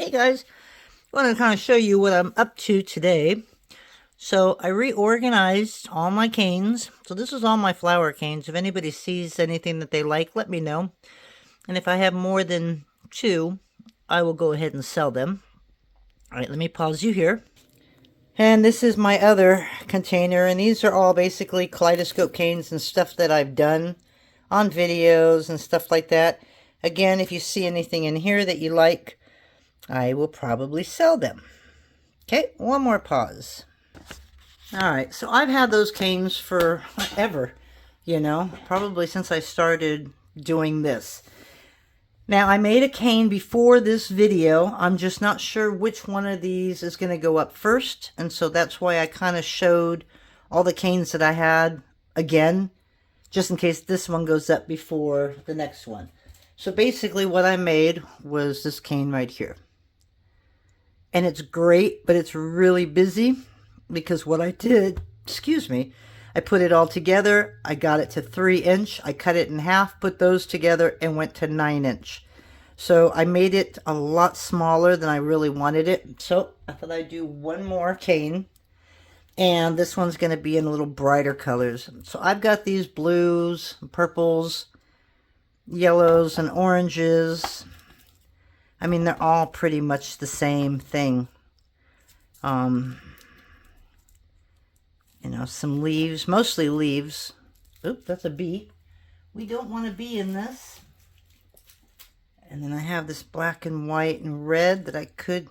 Hey guys, I want to kind of show you what I'm up to today. So I reorganized all my canes. So this is all my flower canes. If anybody sees anything that they like, let me know. And if I have more than two, I will go ahead and sell them. All right, let me pause you here. And this is my other container, and these are all basically kaleidoscope canes and stuff that I've done on videos and stuff like that. Again, if you see anything in here that you like, I will probably sell them. Okay, one more pause. Alright, so I've had those canes for ever, probably since I started doing this. Now, I made a cane before this video. I'm just not sure which one of these is going to go up first, and so that's why I kind of showed all the canes that I had again, just in case this one goes up before the next one. So basically what I made was this cane right here. And it's great, but it's really busy because what I did, I put it all together. I got it to 3-inch. I cut it in half, put those together, and went to 9-inch. So I made it a lot smaller than I really wanted it. So I thought I'd do one more cane. And this one's going to be in a little brighter colors. So I've got these blues, purples, yellows, and oranges. I mean, they're all pretty much the same thing. Some leaves, mostly leaves. Oop, that's a bee. We don't want a bee in this. And then I have this black and white and red that I could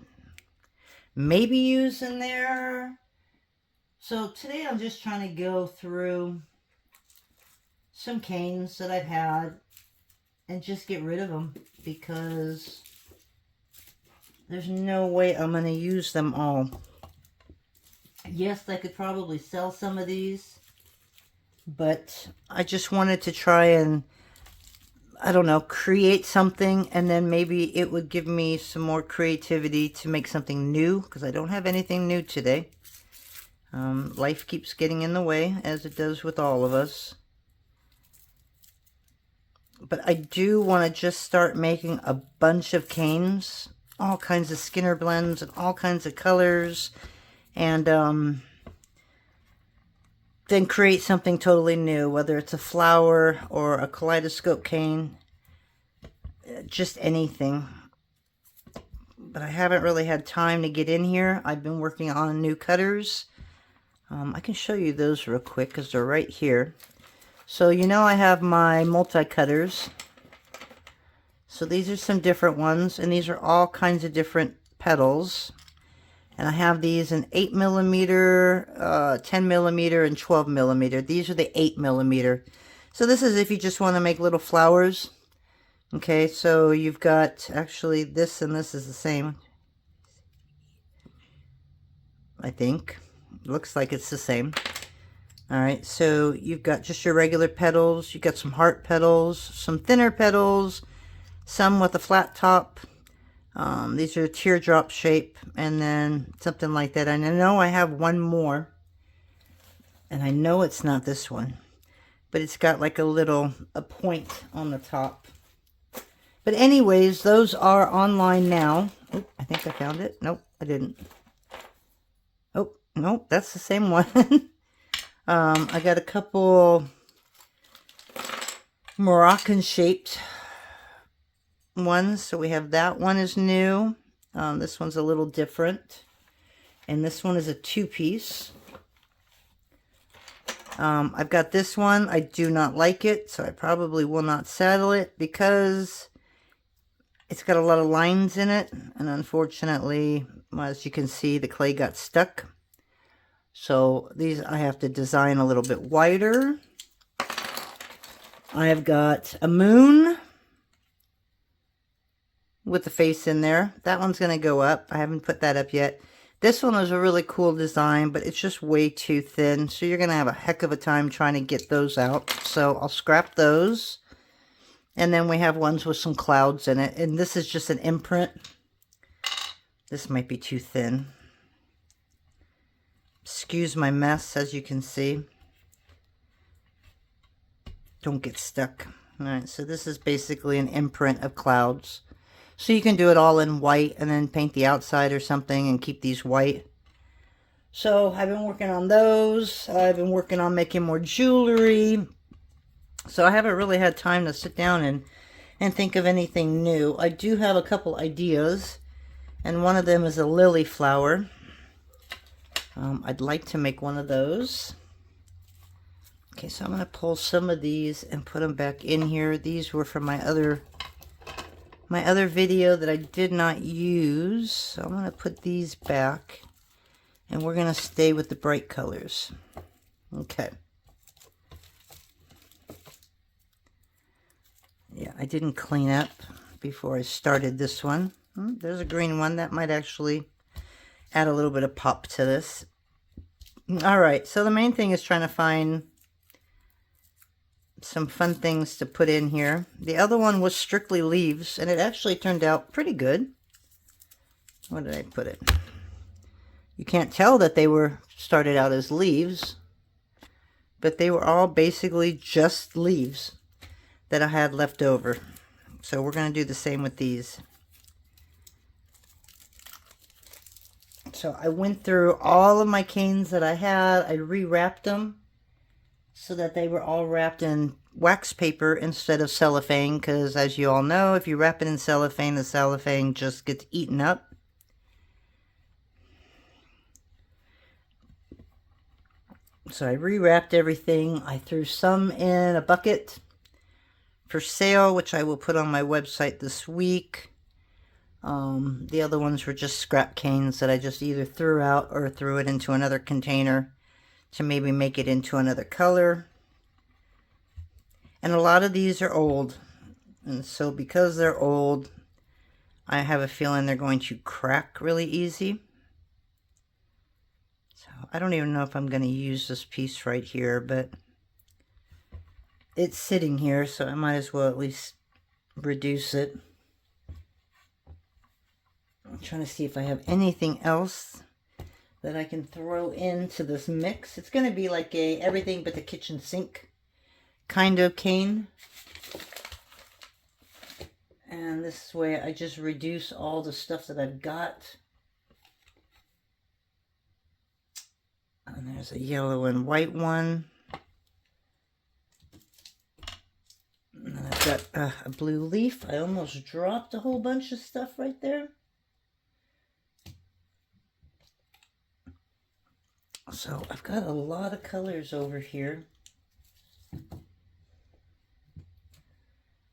maybe use in there. So today I'm just trying to go through some canes that I've had and just get rid of them because there's no way I'm going to use them all. Yes, I could probably sell some of these, but I just wanted to try and, I don't know, create something, and then maybe it would give me some more creativity to make something new, because I don't have anything new today. Life keeps getting in the way, as it does with all of us. But I do want to just start making a bunch of canes, all kinds of Skinner blends and all kinds of colors, and then create something totally new, whether it's a flower or a kaleidoscope cane, just anything. But I haven't really had time to get in here. I've been working on new cutters. I can show you those real quick because they're right here. So I have my multi-cutters. So these are some different ones, and these are all kinds of different petals. And I have these in 8mm, 10mm, and 12mm. These are the 8mm. So this is if you just want to make little flowers. Okay, so you've got, actually this and this is the same. I think. Looks like it's the same. Alright, so you've got just your regular petals. You've got some heart petals, some thinner petals, some with a flat top. These are teardrop shape, and then something like that. And I know I have one more, and I know it's not this one, but it's got like a point on the top. But anyways, those are online now. Oh, I think I found it. Nope, I didn't. Oh, nope, that's the same one. I got a couple Moroccan shaped ones. So we have that one is new. This one's a little different. And this one is a 2-piece. I've got this one. I do not like it, so I probably will not saddle it because it's got a lot of lines in it. And unfortunately, as you can see, the clay got stuck. So these I have to design a little bit wider. I have got a moon with the face in there. That one's going to go up. I haven't put that up yet. This one was a really cool design, but it's just way too thin. So you're going to have a heck of a time trying to get those out. So I'll scrap those. And then we have ones with some clouds in it. And this is just an imprint. This might be too thin. Excuse my mess, as you can see. Don't get stuck. Alright, so this is basically an imprint of clouds. So you can do it all in white and then paint the outside or something and keep these white. So I've been working on those. I've been working on making more jewelry. So I haven't really had time to sit down and think of anything new. I do have a couple ideas, and one of them is a lily flower. I'd like to make one of those. Okay, so I'm going to pull some of these and put them back in here. These were from my other video that I did not use. So I'm going to put these back, and we're going to stay with the bright colors. Okay. Yeah, I didn't clean up before I started this one. There's a green one that might actually add a little bit of pop to this. All right, so the main thing is trying to find some fun things to put in here. The other one was strictly leaves, and it actually turned out pretty good. Where did I put it? You can't tell that they were started out as leaves, but they were all basically just leaves that I had left over. So we're going to do the same with these. So I went through all of my canes that I had. I rewrapped them so that they were all wrapped in wax paper instead of cellophane, because as you all know, if you wrap it in cellophane, the cellophane just gets eaten up. So I rewrapped everything. I threw some in a bucket for sale, which I will put on my website this week. The other ones were just scrap canes that I just either threw out or threw it into another container to maybe make it into another color. And a lot of these are old, and so because they're old, I have a feeling they're going to crack really easy. So I don't even know if I'm going to use this piece right here, but it's sitting here, so I might as well at least reduce it. I'm trying to see if I have anything else that I can throw into this mix. It's going to be like a everything but the kitchen sink kind of cane. And this way I just reduce all the stuff that I've got. And there's a yellow and white one. And then I've got a blue leaf. I almost dropped a whole bunch of stuff right there. So I've got a lot of colors over here.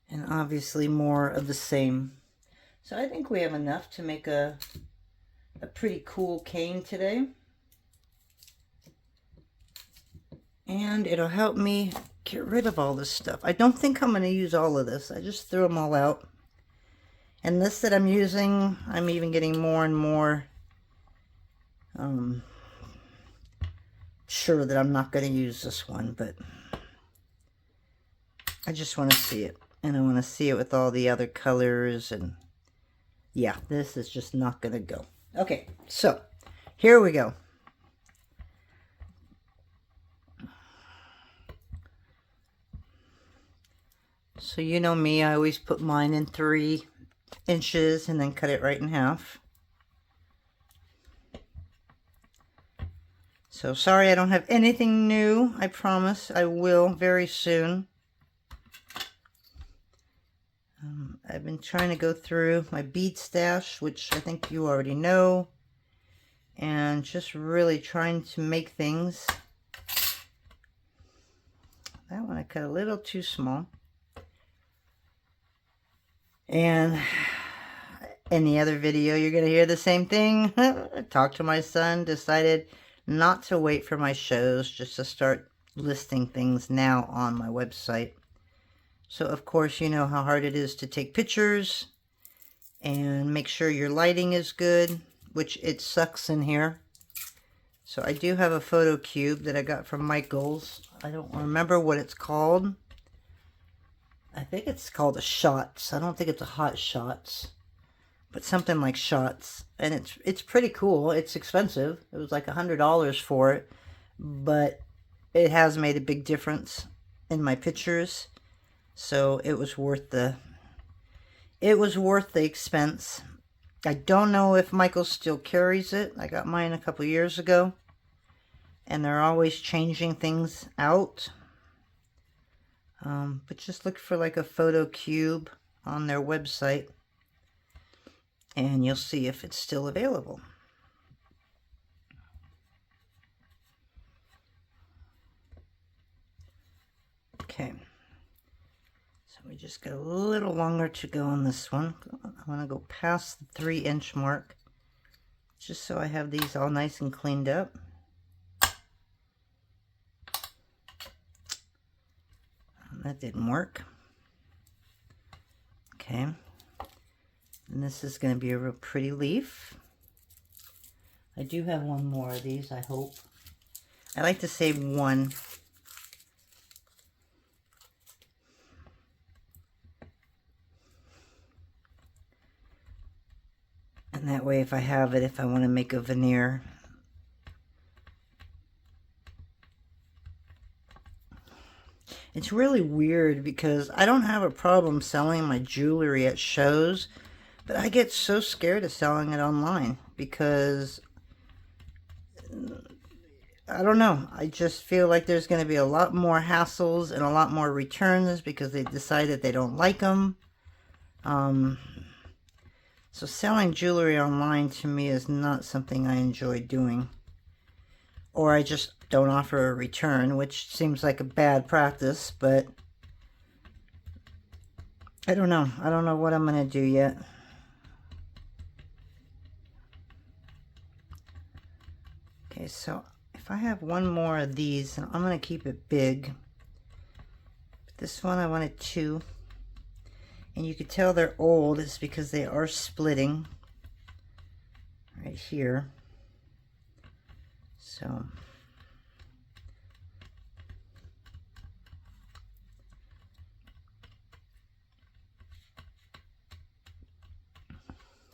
And obviously more of the same. So I think we have enough to make a pretty cool cane today. And it'll help me get rid of all this stuff. I don't think I'm going to use all of this. I just threw them all out. And this that I'm using, I'm even getting more and more sure that I'm not going to use this one, but I just want to see it. And I want to see it with all the other colors, and yeah, this is just not going to go. Okay, so here we go. So you know me, I always put mine in 3 inches and then cut it right in half. So sorry I don't have anything new. I promise I will very soon. I've been trying to go through my bead stash, which I think you already know, and just really trying to make things. That one I cut a little too small. And in the other video, you're going to hear the same thing. I talked to my son, decided not to wait for my shows, just to start listing things now on my website. So, of course, you know how hard it is to take pictures and make sure your lighting is good, which it sucks in here. So I do have a photo cube that I got from Michael's. I don't remember what it's called. I think it's called a Shots. I don't think it's a Hot Shots, but something like Shots. And it's pretty cool. It's expensive. It was like $100 for it, but it has made a big difference in my pictures. So it was worth the It was worth the expense. I don't know if Michael still carries it. I got mine a couple years ago. And they're always changing things out. But just look for like a photo cube on their website. And you'll see if it's still available. Okay. So we just got a little longer to go on this one. I want to go past the 3-inch mark. Just so I have these all nice and cleaned up. That didn't work. Okay. And this is going to be a real pretty leaf. I do have one more of these, I hope. I like to save one. And that way if I have it, if I want to make a veneer. It's really weird because I don't have a problem selling my jewelry at shows, but I get so scared of selling it online because, I don't know, I just feel like there's going to be a lot more hassles and a lot more returns because they decide that they don't like them. So selling jewelry online to me is not something I enjoy doing. Or I just don't offer a return, which seems like a bad practice, but I don't know. I don't know what I'm going to do yet. Okay, so if I have one more of these, I'm going to keep it big. This one I wanted 2. And you can tell they're old. It's because they are splitting right here. So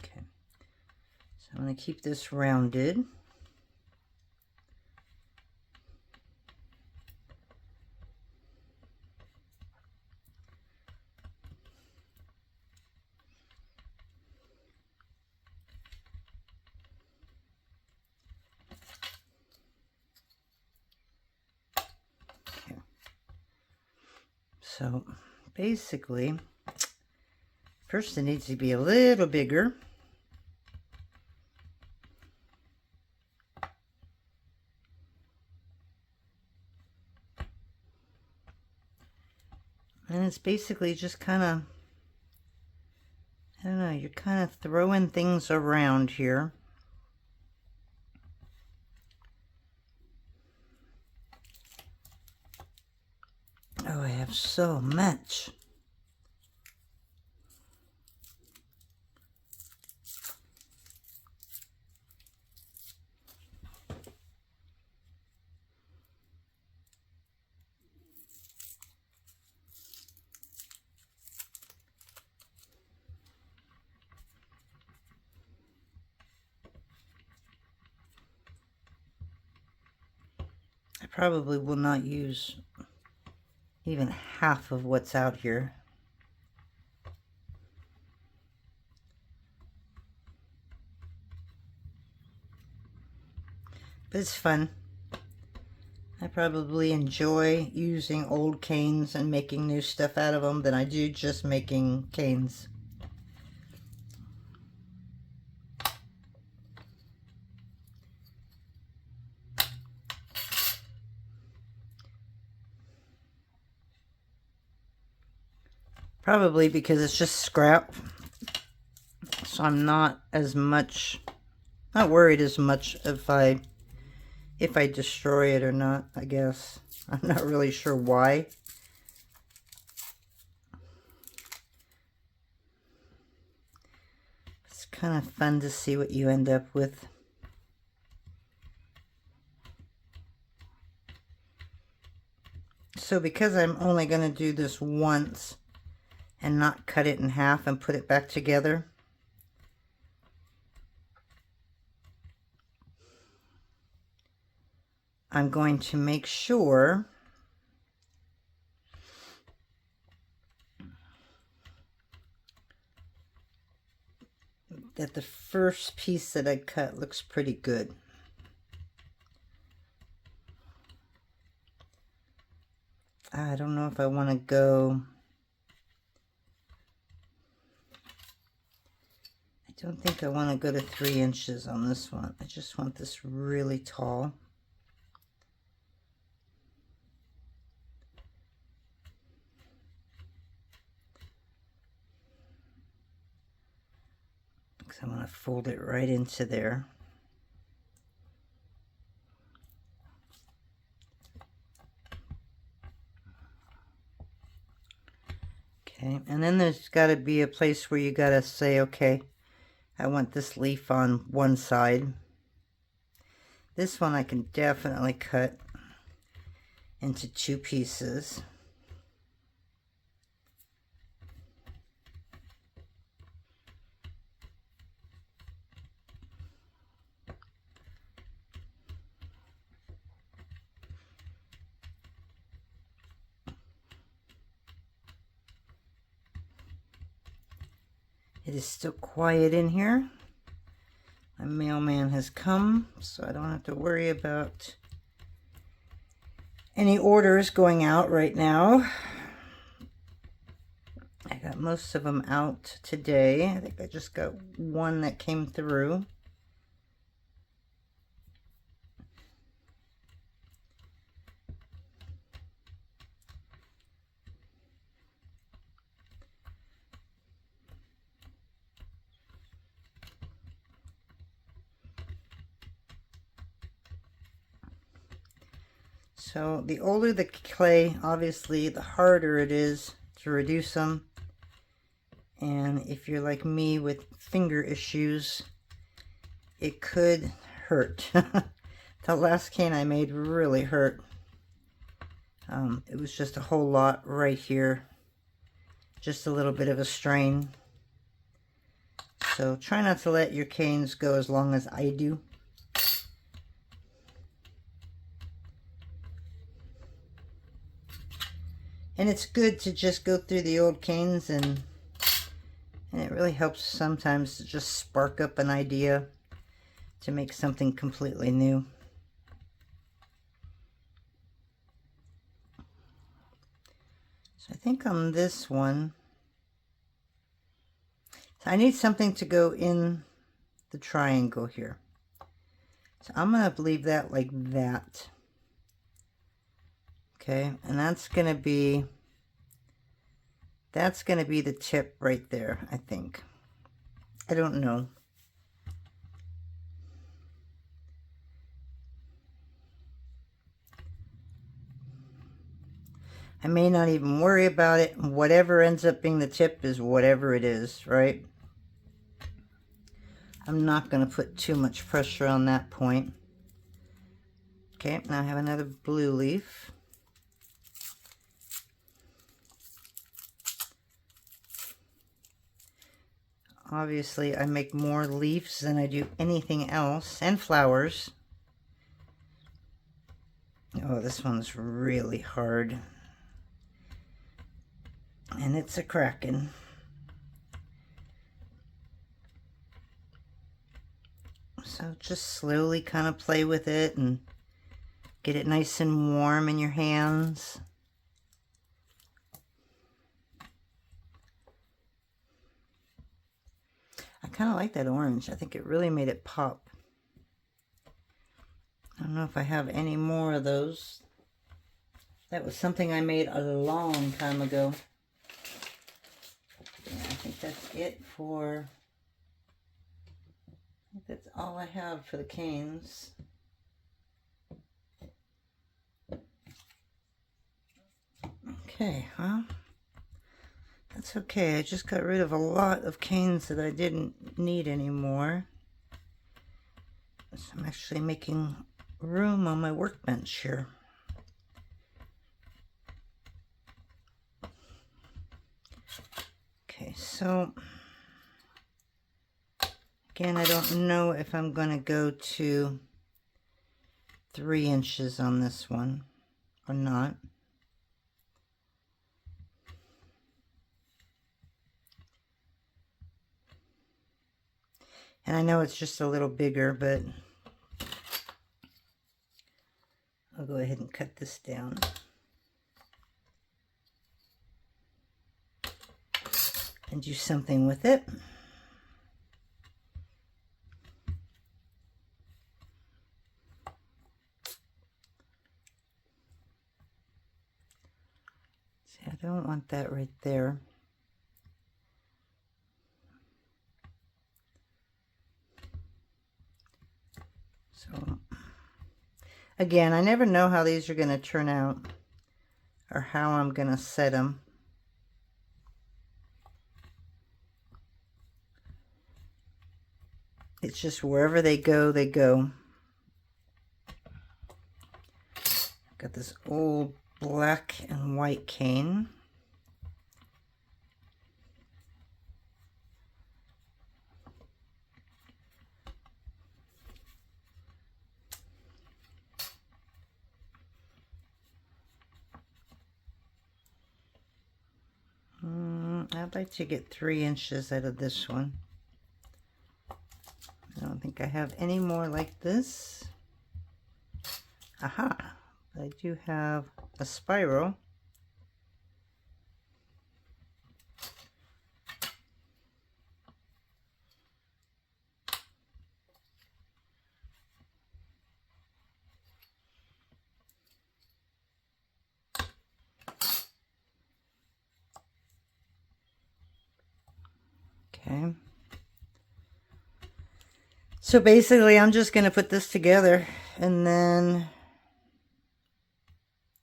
okay. So I'm going to keep this rounded. So basically, first it needs to be a little bigger. And it's basically just kind of, I don't know, you're kind of throwing things around here. Oh, I have so much. I probably will not use even half of what's out here. But it's fun. I probably enjoy using old canes and making new stuff out of them than I do just making canes. Probably because it's just scrap. So I'm not worried as much if I destroy it or not, I guess. I'm not really sure why. It's kind of fun to see what you end up with. So because I'm only going to do this once and not cut it in half and put it back together, I'm going to make sure that the first piece that I cut looks pretty good. I don't know if I want to go... I don't think I want to go to 3 inches on this one. I just want this really tall. Because I'm going to fold it right into there. Okay, and then there's got to be a place where you got to say, okay, I want this leaf on one side. This one I can definitely cut into 2 pieces. It is still quiet in here. My mailman has come, so I don't have to worry about any orders going out right now. I got most of them out today. I think I just got one that came through. So the older the clay, obviously, the harder it is to reduce them. And if you're like me with finger issues, it could hurt. The last cane I made really hurt. It was just a whole lot right here. Just a little bit of a strain. So try not to let your canes go as long as I do. And it's good to just go through the old canes, and it really helps sometimes to just spark up an idea to make something completely new. So I think on this one, so I need something to go in the triangle here. So I'm going to leave that like that. Okay, and that's going to be the tip right there, I think. I don't know. I may not even worry about it. Whatever ends up being the tip is whatever it is, right? I'm not going to put too much pressure on that point. Okay, now I have another blue leaf. Obviously, I make more leaves than I do anything else, and flowers. Oh, this one's really hard. And it's a cracking. So just slowly kind of play with it and get it nice and warm in your hands. I kind of like that orange. I think it really made it pop. I don't know if I have any more of those. That was something I made a long time ago. Yeah, I think that's it for... I think that's all I have for the canes. Okay, well, that's okay. I just got rid of a lot of canes that I didn't need anymore. So I'm actually making room on my workbench here. Okay, so again, I don't know if I'm going to go to 3 inches on this one or not. And I know it's just a little bigger, but I'll go ahead and cut this down. And do something with it. See, I don't want that right there. So, again, I never know how these are going to turn out or how I'm going to set them. It's just wherever they go, they go. Got this old black and white cane. I'd like to get 3 inches out of this one. I don't think I have any more like this. Aha! I do have a spiral. Okay. So basically, I'm just going to put this together, and then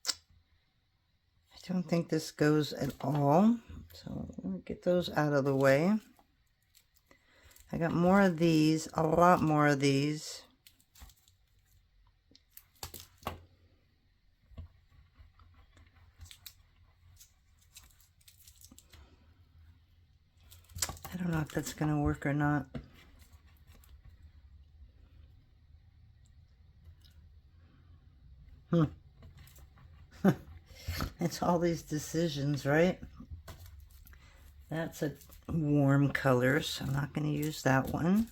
I don't think this goes at all. So let me get those out of the way. I got more of these, a lot more of these. I don't know if that's going to work or not. It's all these decisions, right? That's a warm color, so I'm not going to use that one.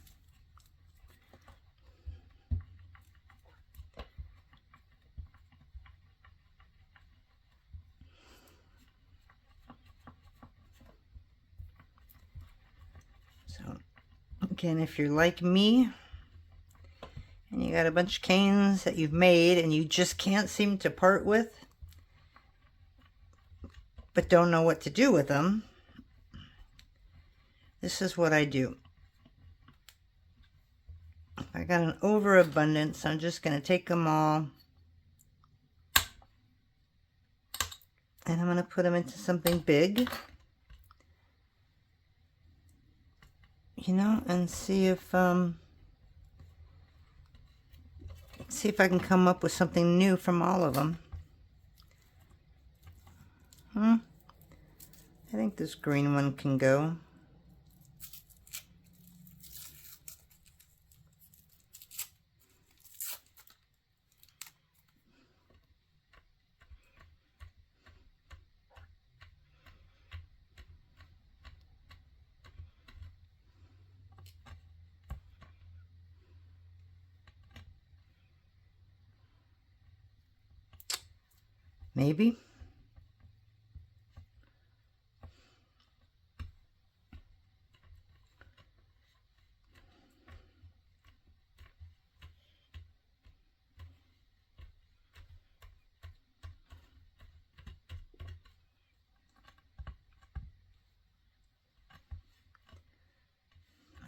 So, again, if you're like me, and you got a bunch of canes that you've made and you just can't seem to part with, but don't know what to do with them, this is what I do. If I got an overabundance, I'm just going to take them all and I'm going to put them into something big, you know, and see if I can come up with something new from all of them. I think this green one can go. Maybe.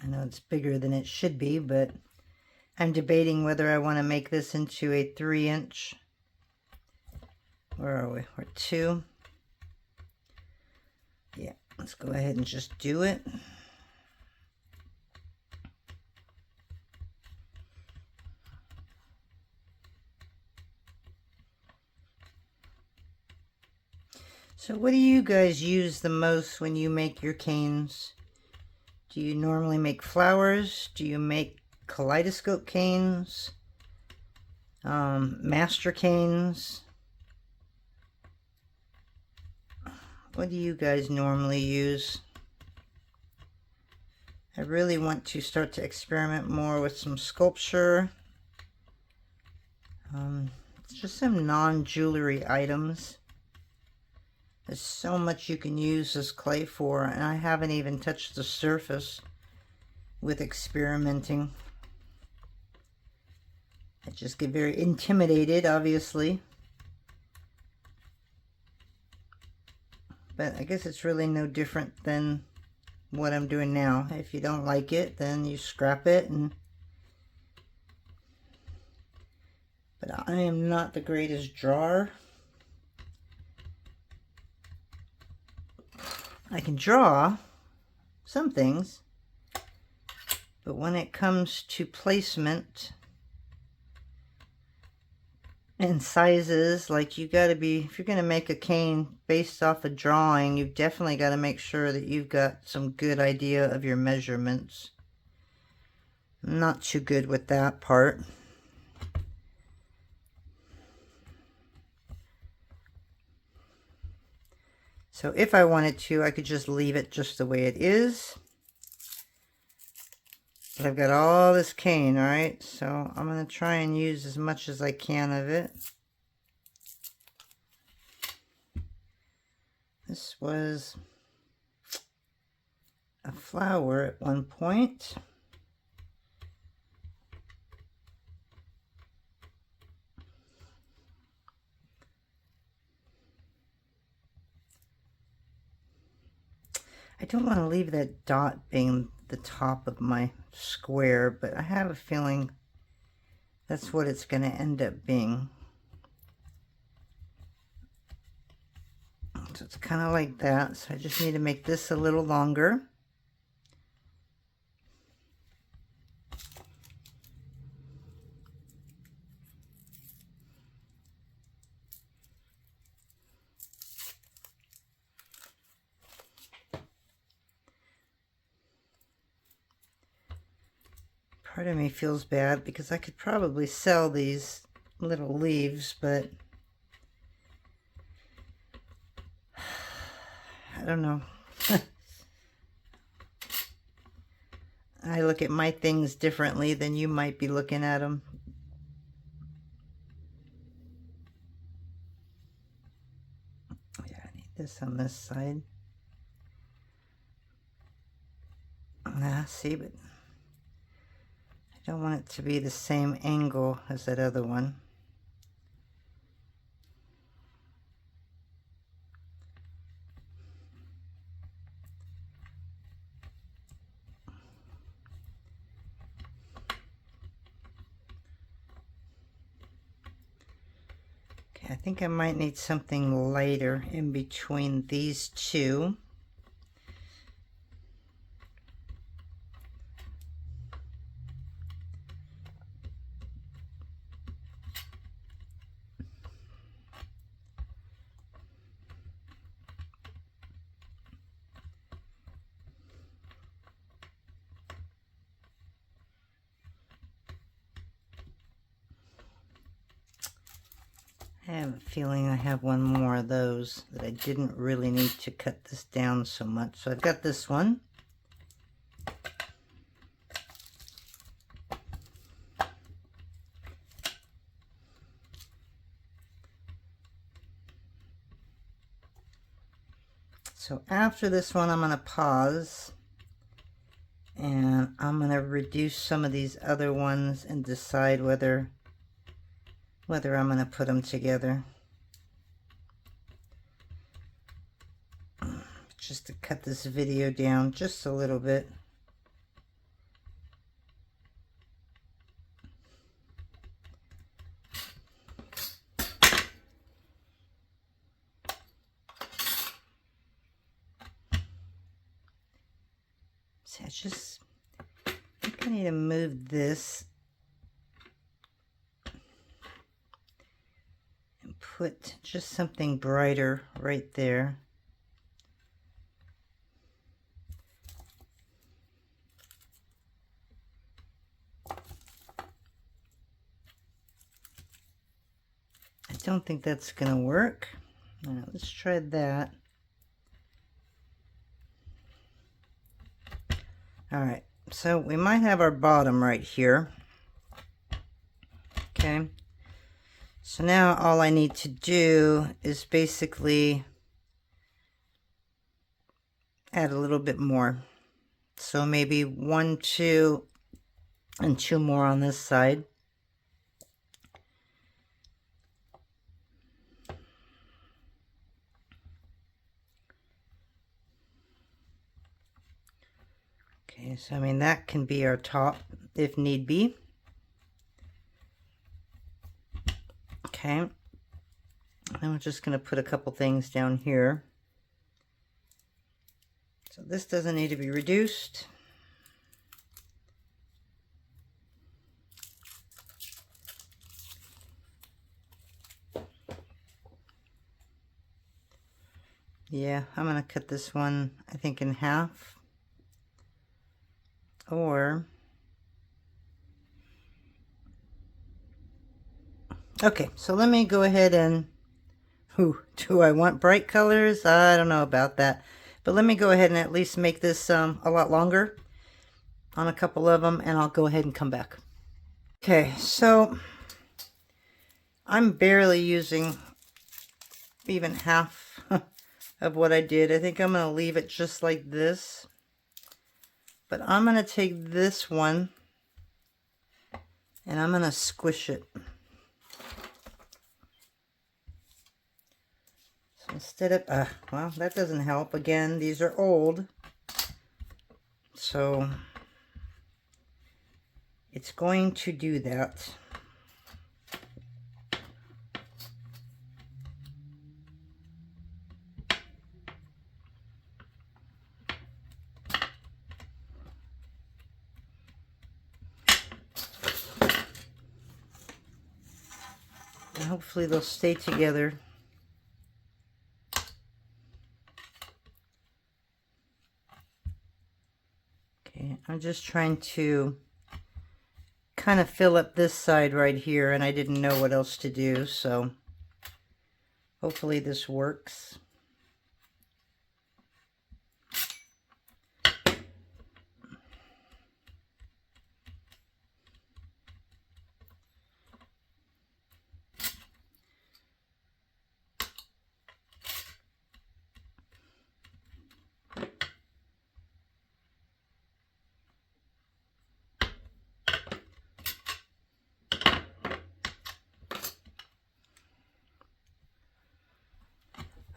I know it's bigger than it should be, but I'm debating whether I want to make this into a 3-inch. Where are we? We're 2. Yeah, let's go ahead and just do it. So what do you guys use the most when you make your canes? Do you normally make flowers? Do you make kaleidoscope canes? Master canes? What do you guys normally use? I really want to start to experiment more with some sculpture. It's just some non-jewelry items. There's so much you can use this clay for, and I haven't even touched the surface with experimenting. I just get very intimidated, obviously. But I guess it's really no different than what I'm doing now. If you don't like it, then you scrap it. But I am not the greatest drawer. I can draw some things, but when it comes to placement and sizes, like, you got to be, if you're going to make a cane based off a drawing, you've definitely got to make sure that you've got some good idea of your measurements. I'm not too good with that part. So if I wanted to, I could just leave it just the way it is. But I've got all this cane, all right? So I'm going to try and use as much as I can of it. This was a flower at one point. I don't want to leave that dot being the top of my square, but I have a feeling that's what it's going to end up being. So it's kind of like that. So I just need to make this a little longer. Part of me feels bad because I could probably sell these little leaves, but I don't know. I look at my things differently than you might be looking at them. Yeah, I need this on this side. See, but I don't want it to be the same angle as that other one. Okay, I think I might need something lighter in between these two. I have a feeling I have one more of those that I didn't really need to cut this down so much. So I've got this one. So after this one, I'm going to pause and I'm going to reduce some of these other ones and decide whether I'm going to put them together. Just to cut this video down just a little bit. See, I think I need to move this and put just something brighter right there. I don't think that's gonna work. Let's try that. All right, so we might have our bottom right here. Okay, so now all I need to do is basically add a little bit more. So maybe 1, 2, and 2 more on this side. Okay, so I mean that can be our top if need be. Okay, and we're just going to put a couple things down here. So this doesn't need to be reduced. Yeah, I'm going to cut this one, I think, in half. Or, okay, so let me go ahead and, do I want bright colors? I don't know about that. But let me go ahead and at least make this a lot longer on a couple of them, and I'll go ahead and come back. Okay, so I'm barely using even half of what I did. I think I'm going to leave it just like this. But I'm going to take this one and I'm going to squish it. So instead of, well, that doesn't help. Again, these are old. So it's going to do that. And hopefully they'll stay together. Okay, I'm just trying to kind of fill up this side right here, and I didn't know what else to do, so hopefully this works.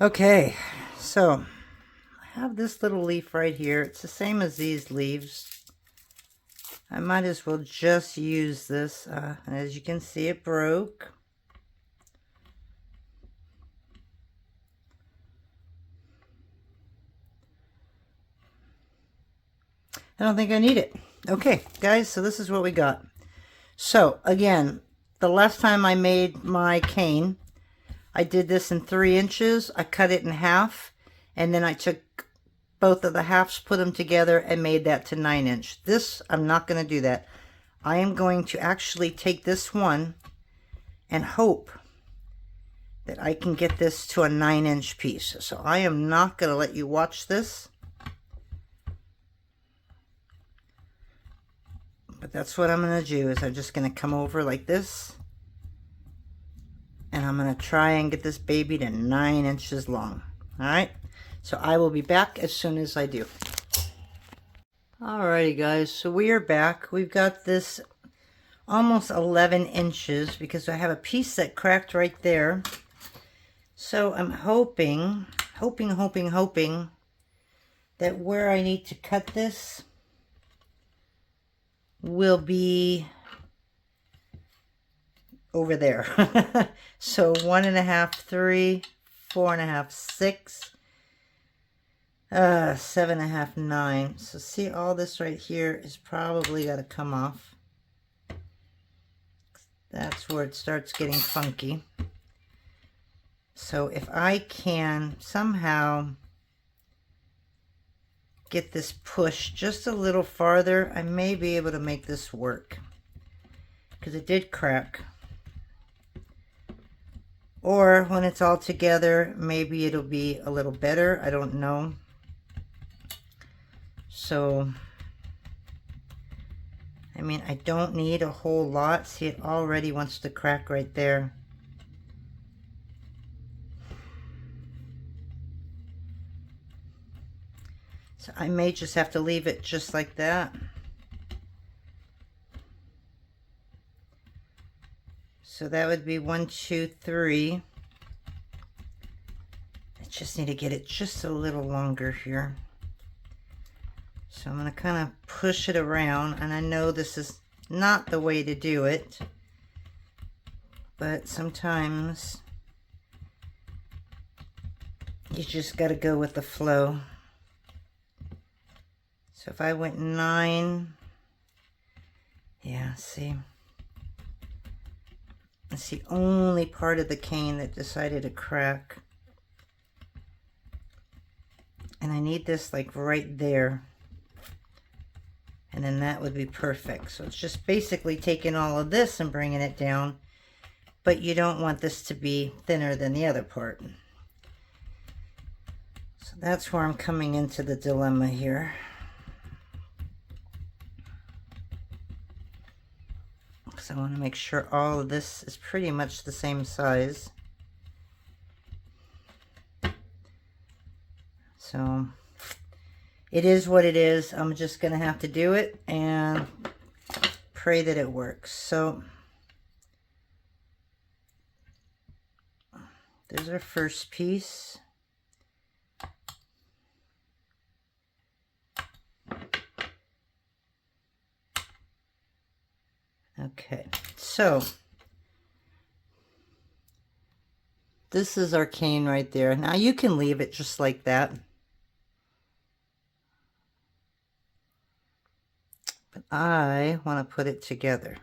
Okay, so I have this little leaf right here. It's the same as these leaves. I might as well just use this. As you can see, it broke. I don't think I need it. Okay, guys, so this is what we got. So, again, the last time I made my cane, I did this in 3 inches. I cut it in half, and then I took both of the halves, put them together, and made that to 9 inch. This, I'm not going to do that. I am going to actually take this one and hope that I can get this to a 9 inch piece. So I am not going to let you watch this. But that's what I'm going to do, is I'm just going to come over like this. And I'm going to try and get this baby to 9 inches long. Alright, so I will be back as soon as I do. Alrighty guys, so we are back. We've got this almost 11 inches because I have a piece that cracked right there. So I'm hoping that where I need to cut this will be over there. So 1.5, 3, 4.5, 6, 7.5, 9. So see, all this right here is probably got to come off. That's where it starts getting funky. So if I can somehow get this pushed just a little farther, I may be able to make this work, because it did crack. Or when it's all together, maybe it'll be a little better. I don't know. So I mean, I don't need a whole lot. See, it already wants to crack right there. So I may just have to leave it just like that. So that would be 1, 2, 3. I just need to get it just a little longer here. So I'm going to kind of push it around, and I know this is not the way to do it, but sometimes you just got to go with the flow. So if I went 9, yeah, see, it's the only part of the cane that decided to crack. And I need this like right there. And then that would be perfect. So it's just basically taking all of this and bringing it down. But you don't want this to be thinner than the other part. So that's where I'm coming into the dilemma here. Because I want to make sure all of this is pretty much the same size. So it is what it is. I'm just going to have to do it and pray that it works. So there's our first piece. Okay, so this is our cane right there. Now you can leave it just like that. But I want to put it together.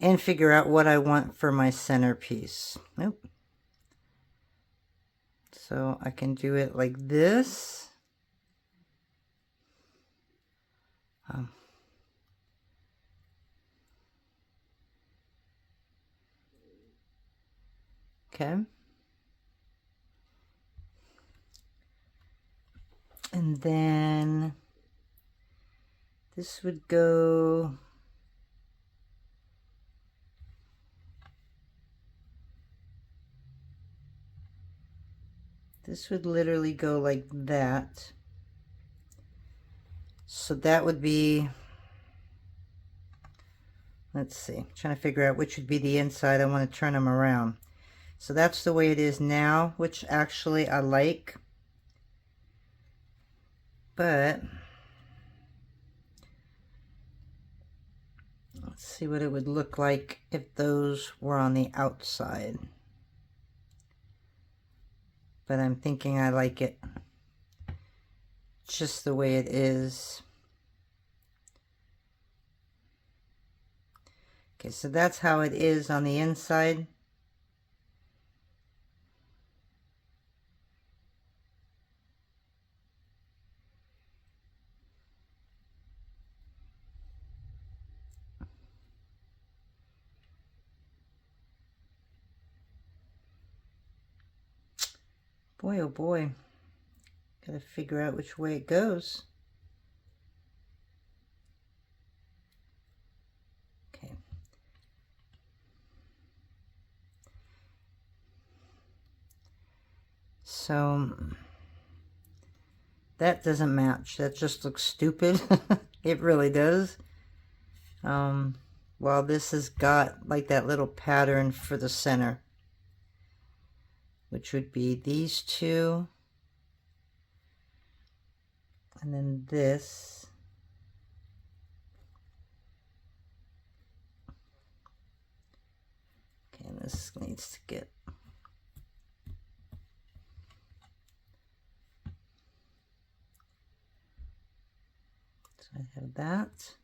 And figure out what I want for my centerpiece. Nope. So I can do it like this. Okay. And then this would go this would literally go like that. So that would be, let's see, I'm trying to figure out which would be the inside. I want to turn them around. So that's the way it is now, which actually I like. But let's see what it would look like if those were on the outside. But I'm thinking I like it just the way it is. Okay, so that's how it is on the inside. Boy, oh boy, gotta figure out which way it goes. Okay. So that doesn't match. That just looks stupid. It really does. While this has got like that little pattern for the center, which would be these two, and then this. Okay, and this needs to get so I have that.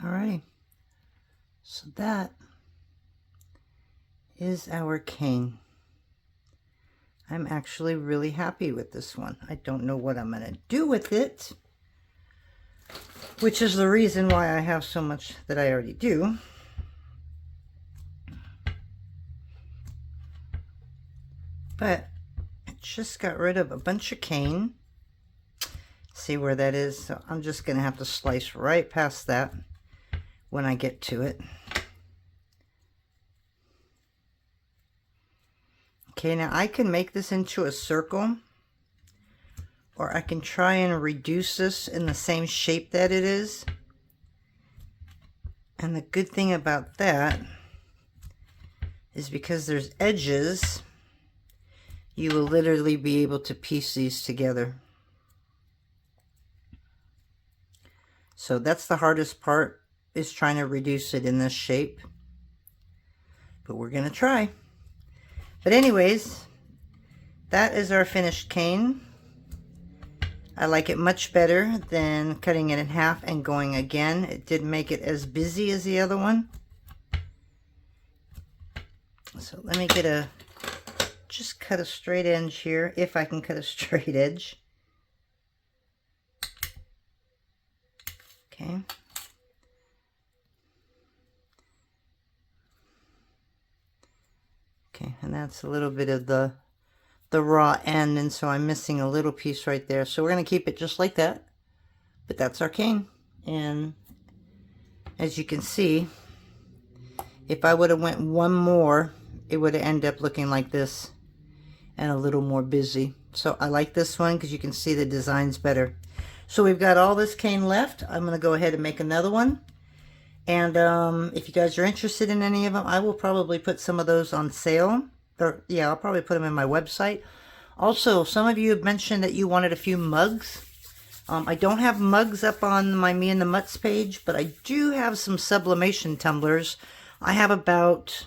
Alrighty. So that is our cane. I'm actually really happy with this one. I don't know what I'm going to do with it, which is the reason why I have so much that I already do. But I just got rid of a bunch of cane. See where that is? So I'm just going to have to slice right past that when I get to it. Okay, now I can make this into a circle, or I can try and reduce this in the same shape that it is. And the good thing about that is because there's edges, you will literally be able to piece these together. So that's the hardest part, is trying to reduce it in this shape. But we're going to try. But anyways, that is our finished cane. I like it much better than cutting it in half and going again. It didn't make it as busy as the other one. So let me just cut a straight edge here, if I can cut a straight edge. Okay. Okay, and that's a little bit of the raw end, and so I'm missing a little piece right there. So we're going to keep it just like that. But that's our cane. And as you can see, if I would have went one more, it would have ended up looking like this and a little more busy. So I like this one because you can see the design's better. So we've got all this cane left. I'm going to go ahead and make another one. And if you guys are interested in any of them, I will probably put some of those on sale. Or yeah, I'll probably put them in my website. Also, some of you have mentioned that you wanted a few mugs. I don't have mugs up on my Me and the Mutts page, but I do have some sublimation tumblers. I have about,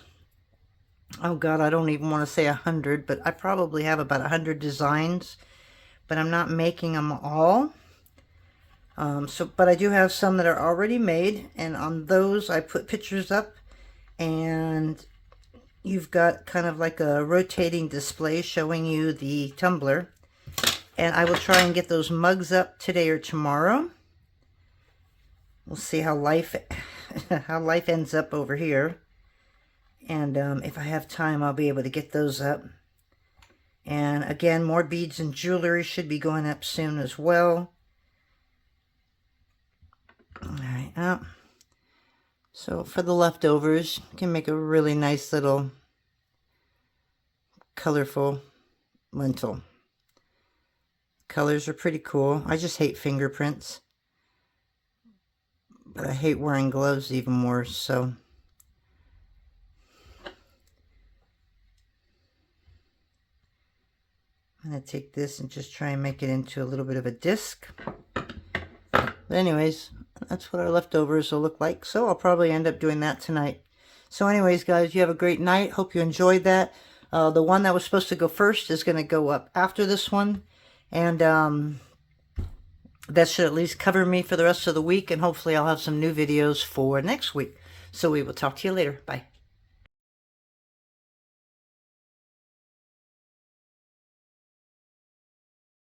oh God, I don't even want to say 100, but I probably have about 100 designs. But I'm not making them all. But I do have some that are already made, and on those I put pictures up, and you've got kind of like a rotating display showing you the tumbler. And I will try and get those mugs up today or tomorrow. We'll see how life ends up over here, and if I have time, I'll be able to get those up. And again, more beads and jewelry should be going up soon as well. Alright, so for the leftovers, you can make a really nice little colorful lentil. Colors are pretty cool. I just hate fingerprints, but I hate wearing gloves even more, so I'm going to take this and just try and make it into a little bit of a disc. But anyways, that's what our leftovers will look like. So I'll probably end up doing that tonight. So anyways, guys, you have a great night. Hope you enjoyed that. The one that was supposed to go first is going to go up after this one. And that should at least cover me for the rest of the week. And hopefully I'll have some new videos for next week. So we will talk to you later. Bye.